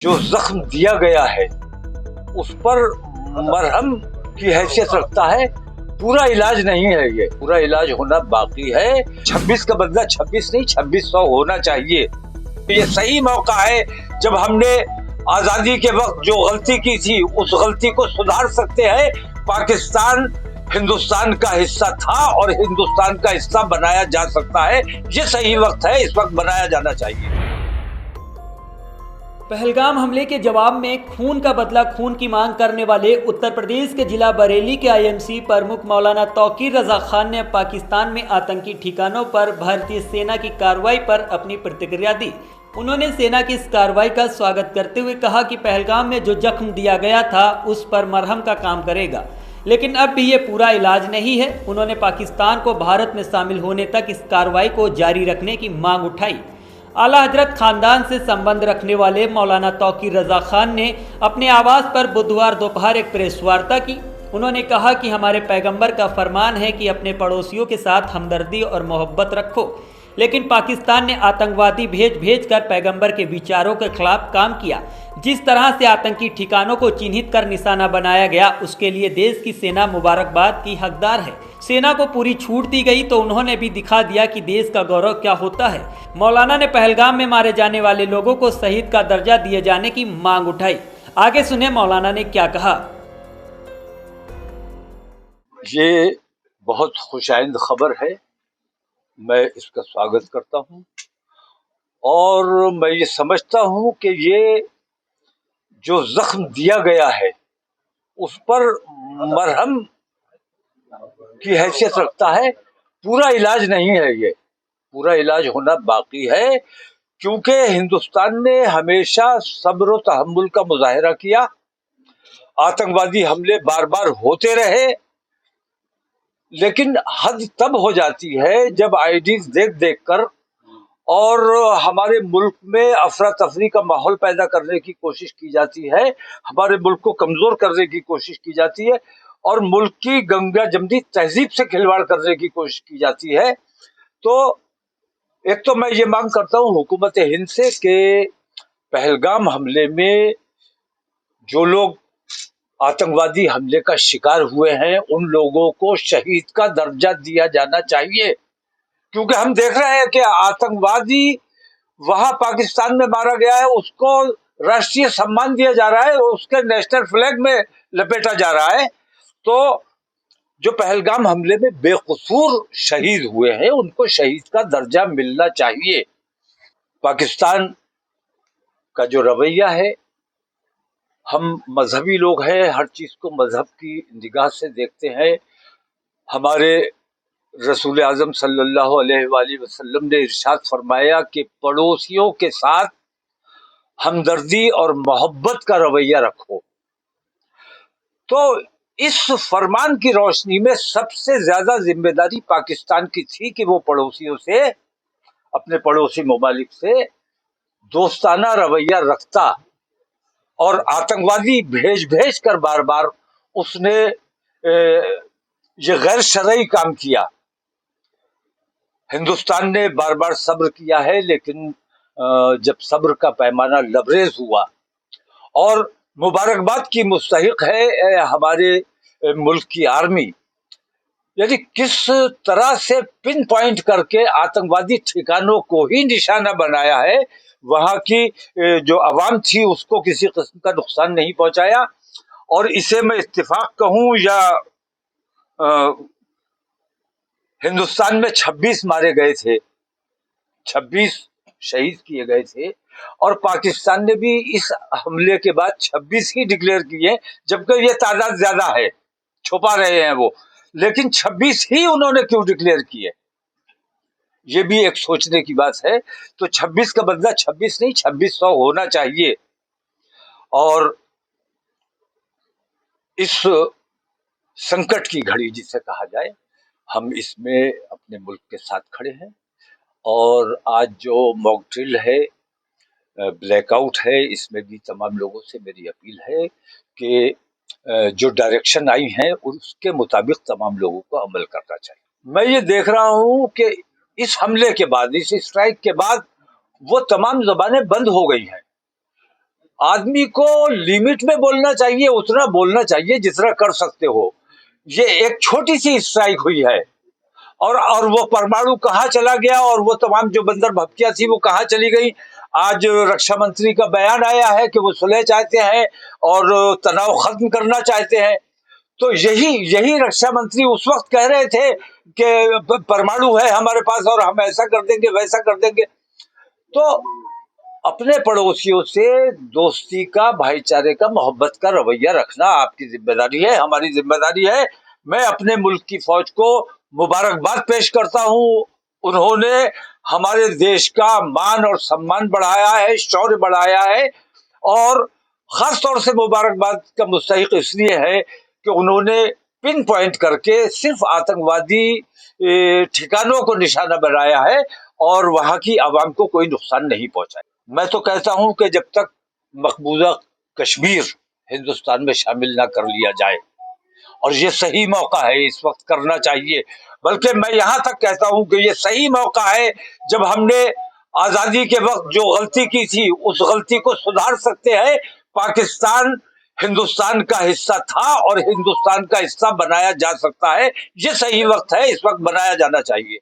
जो जख्म दिया गया है उस पर मरहम की हैसियत रखता है। पूरा इलाज नहीं है, ये पूरा इलाज होना बाकी है। 26 का बदला 26 नहीं 2600 होना चाहिए। ये सही मौका है जब हमने आजादी के वक्त जो गलती की थी उस गलती को सुधार सकते हैं। पाकिस्तान हिंदुस्तान का हिस्सा था और हिंदुस्तान का हिस्सा बनाया जा सकता है। ये सही वक्त है, इस वक्त बनाया जाना चाहिए। पहलगाम हमले के जवाब में खून का बदला खून की मांग करने वाले उत्तर प्रदेश के जिला बरेली के आईएमसी प्रमुख मौलाना तौकीर रजा खान ने पाकिस्तान में आतंकी ठिकानों पर भारतीय सेना की कार्रवाई पर अपनी प्रतिक्रिया दी। उन्होंने सेना की इस कार्रवाई का स्वागत करते हुए कहा कि पहलगाम में जो जख्म दिया गया था उस पर मरहम का काम करेगा, लेकिन अब भी ये पूरा इलाज नहीं है। उन्होंने पाकिस्तान को भारत में शामिल होने तक इस कार्रवाई को जारी रखने की मांग उठाई। आला हजरत खानदान से संबंध रखने वाले मौलाना तौकीर रजा खान ने अपने आवास पर बुधवार दोपहर एक प्रेस वार्ता की। उन्होंने कहा कि हमारे पैगंबर का फरमान है कि अपने पड़ोसियों के साथ हमदर्दी और मोहब्बत रखो, लेकिन पाकिस्तान ने आतंकवादी भेज कर पैगंबर के विचारों के खिलाफ काम किया। जिस तरह से आतंकी ठिकानों को चिन्हित कर निशाना बनाया गया, उसके लिए देश की सेना मुबारकबाद की हकदार है। सेना को पूरी छूट दी गई तो उन्होंने भी दिखा दिया कि देश का गौरव क्या होता है। मौलाना ने पहलगाम में मारे जाने वाले लोगों को शहीद का दर्जा दिए जाने की मांग उठाई। आगे सुने मौलाना ने क्या कहा। ये बहुत खुशाइंद खबर है, मैं इसका स्वागत करता हूँ और मैं ये समझता हूँ कि ये जो जख्म दिया गया है उस पर मरहम की हैसियत रखता है। पूरा इलाज नहीं है, ये पूरा इलाज होना बाकी है, क्योंकि हिंदुस्तान ने हमेशा सब्र और तहम्मुल का मुजाहिरा किया। आतंकवादी हमले बार बार होते रहे, लेकिन हद तब हो जाती है जब आईडीज देख देख कर और हमारे मुल्क में अफरा तफरी का माहौल पैदा करने की कोशिश की जाती है, हमारे मुल्क को कमजोर करने की कोशिश की जाती है और मुल्क की गंगा जमनी तहजीब से खिलवाड़ करने की कोशिश की जाती है। तो एक तो मैं ये मांग करता हूँ हुकूमत हिंद से कि पहलगाम हमले में जो लोग आतंकवादी हमले का शिकार हुए हैं उन लोगों को शहीद का दर्जा दिया जाना चाहिए, क्योंकि हम देख रहे हैं कि आतंकवादी वहां पाकिस्तान में मारा गया है, उसको राष्ट्रीय सम्मान दिया जा रहा है, उसके नेशनल फ्लैग में लपेटा जा रहा है। तो जो पहलगाम हमले में बेकसूर शहीद हुए हैं उनको शहीद का दर्जा मिलना चाहिए। पाकिस्तान का जो रवैया है, हम मजहबी लोग हैं, हर चीज को मजहब की निगाह से देखते हैं। हमारे रसूल आजम सल्लल्लाहु अलैहि वसल्लम ने इरशाद फरमाया कि पड़ोसियों के साथ हमदर्दी और मोहब्बत का रवैया रखो। तो इस फरमान की रोशनी में सबसे ज्यादा जिम्मेदारी पाकिस्तान की थी कि वो पड़ोसियों से, अपने पड़ोसी ममालिक से दोस्ताना रवैया रखता और आतंकवादी भेज कर बार बार उसने ये गैर शरई काम किया। हिंदुस्तान ने बार बार सब्र किया है, लेकिन जब सब्र का पैमाना लबरेज हुआ और मुबारकबाद की मुस्तहिक है हमारे मुल्क की आर्मी, यदि किस तरह से पिन पॉइंट करके आतंकवादी ठिकानों को ही निशाना बनाया है, वहां की जो अवाम थी उसको किसी किस्म का नुकसान नहीं पहुंचाया। और इसे मैं इत्तेफाक कहूं या हिंदुस्तान में 26 मारे गए थे, 26 शहीद किए गए थे और पाकिस्तान ने भी इस हमले के बाद 26 ही डिक्लेयर किए, जबकि ये तादाद ज्यादा है, छुपा रहे हैं वो, लेकिन 26 ही उन्होंने क्यों डिक्लेयर किए, ये भी एक सोचने की बात है। तो 26 का बदला 26 नहीं 2600 होना चाहिए। और इस संकट की घड़ी जिसे कहा जाए, हम इसमें अपने मुल्क के साथ खड़े हैं। और आज जो मॉक ड्रिल है, ब्लैकआउट है, इसमें भी तमाम लोगों से मेरी अपील है कि जो डायरेक्शन आई है उसके मुताबिक तमाम लोगों को अमल करना चाहिए। मैं ये देख रहा हूं कि इस हमले के बाद, इस स्ट्राइक के बाद वो तमाम ज़बानें बंद हो गई हैं। आदमी को लिमिट में बोलना चाहिए, उतना बोलना चाहिए जितना कर सकते हो। ये एक छोटी सी स्ट्राइक हुई है, और वो परमाणु कहाँ चला गया, और वो तमाम जो बंदर भपकियां थी वो कहाँ चली गई। आज रक्षा मंत्री का बयान आया है कि वो सुलह चाहते हैं और तनाव खत्म करना चाहते हैं। तो यही रक्षा मंत्री उस वक्त कह रहे थे कि परमाणु है हमारे पास और हम ऐसा कर देंगे वैसा कर देंगे। तो अपने पड़ोसियों से दोस्ती का, भाईचारे का, मोहब्बत का रवैया रखना आपकी जिम्मेदारी है, हमारी जिम्मेदारी है। मैं अपने मुल्क की फौज को मुबारकबाद पेश करता हूं। उन्होंने हमारे देश का मान और सम्मान बढ़ाया है, शौर्य बढ़ाया है, और खास तौर से मुबारकबाद का मुस्तहिक इसलिए है कि उन्होंने पिन पॉइंट करके सिर्फ आतंकवादी ठिकानों को निशाना बनाया है और वहां की आवाम को कोई नुकसान नहीं पहुंचाया। मैं तो कहता हूं कि जब तक मकबूजा कश्मीर हिंदुस्तान में शामिल ना कर लिया जाए, और ये सही मौका है, इस वक्त करना चाहिए। बल्कि मैं यहां तक कहता हूं कि ये सही मौका है, जब हमने आजादी के वक्त जो गलती की थी उस गलती को सुधार सकते हैं। पाकिस्तान हिंदुस्तान का हिस्सा था और हिंदुस्तान का हिस्सा बनाया जा सकता है। ये सही वक्त है, इस वक्त बनाया जाना चाहिए।